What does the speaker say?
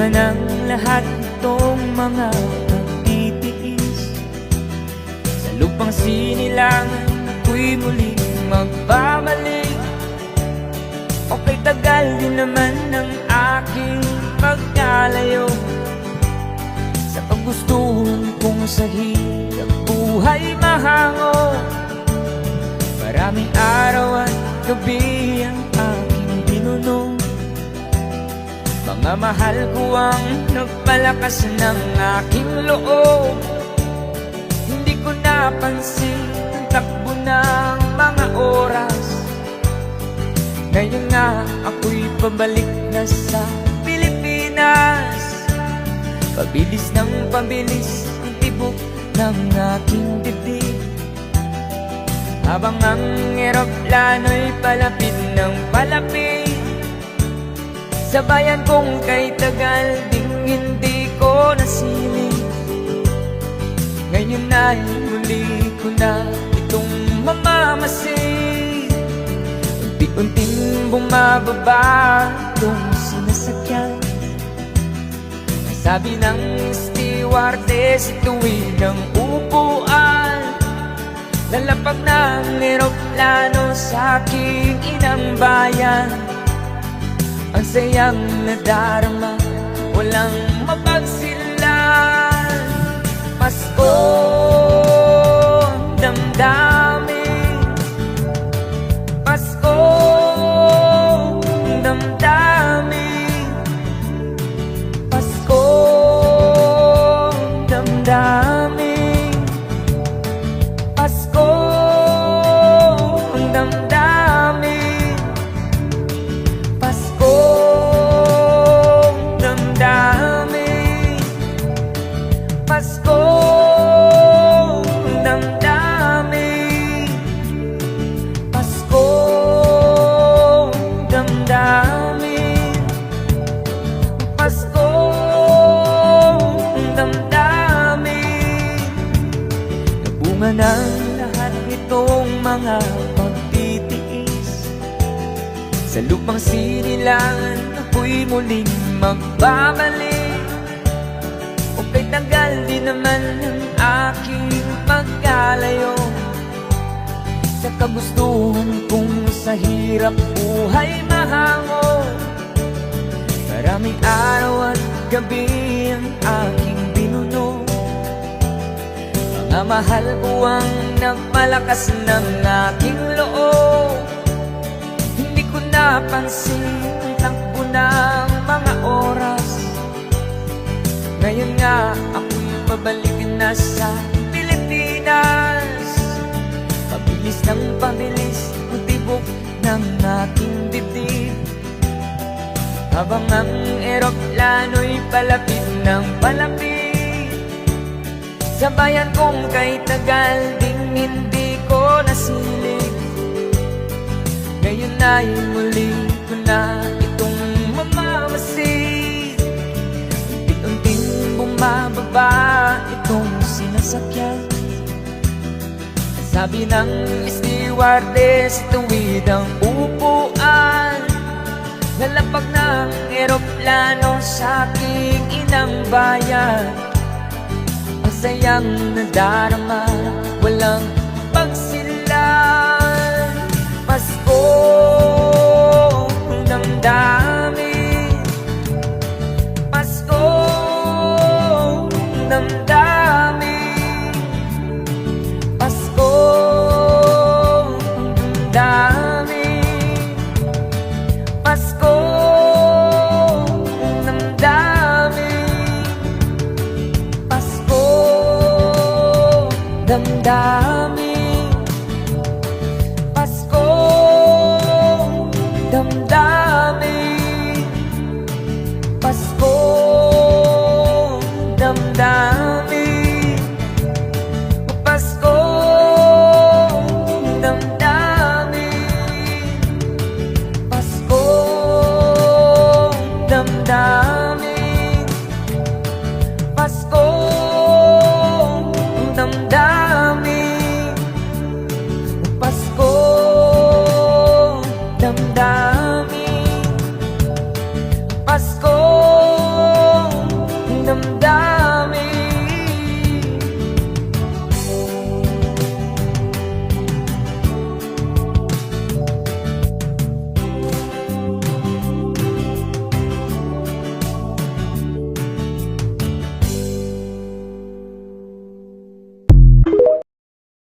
Bunga ng lahat itong mga pagtitiis. Sa lupang sinilangan ako'y muling magbabalik. Okay, tagal din naman ng aking pagkalayo sa paggustuhan kong sa hirap buhay mahango. Maraming araw at gabi ang aking binunong. Mga mahal ko ang nagpalakas ng aking loob. Hindi ko napansin ang takbo ng mga oras. Ngayon nga ako'y pabalik na sa Pilipinas. Pabilis ng pabilis ang tibok ng aking dibdib, habang ang eroplano'y palapit ng palapit sa bayan kong kay tagal ding hindi ko nasilip. Ngayon ay muli ko na itong mamamasid. Unti-unting bumababa itong sinasakyan. Sabi ng stewardess, tuwid ang upuan. Lalapag ng eroplano sa aking inang bayan. Ang sayang nadarama, walang mapagsilan. Pasko ang damdamin, Pasko ang damdamin, Pasko ang damdamin, Pasko ang damdamin, Pasko ang damdamin, Pasko ang damdamin, Pasko ang damdamin, Pasko ang damdamin. Nabunga ng lahat itong mga pagtitiis. Sa lupang sinilangan ako'y muling magbabalik. Okay, tagal din naman ng aking pagkalayo sa kagustuhan kong sa hirap buhay mahango. Maraming araw at gabi ang aking binuno. Mga mahal ko ang nagpalakas ng aking loob. Hindi ko napansin ang takbo ng mga oras. Ngayon nga ako'y pabalik na sa Pilipinas. Pabilis ng pabilis ang tibok ng aking dibdib, habang ang eroplano'y palapit ng palapit sa bayan kong kay tagal ding hindi ko nasilip. Ngayon ay muli ko na itong mamamasid. Unti-unting bumababa itong sinasakyan. Sabi ng stewardess, tuwid ang upuan. Lalapag ng eroplano sa aking inang bayan. Ang sayang nadarama, walang pagsilan. Pasko ang damdamin, Pasko ang damdamin, Pasko ang damdamin, Pasko ang damdamin, Pasko damdamin, Pasko damdamin, Pasko damdamin, Pasko damdamin, Pasko damdamin, Pasko damdamin, Pasko damdamin, Pasko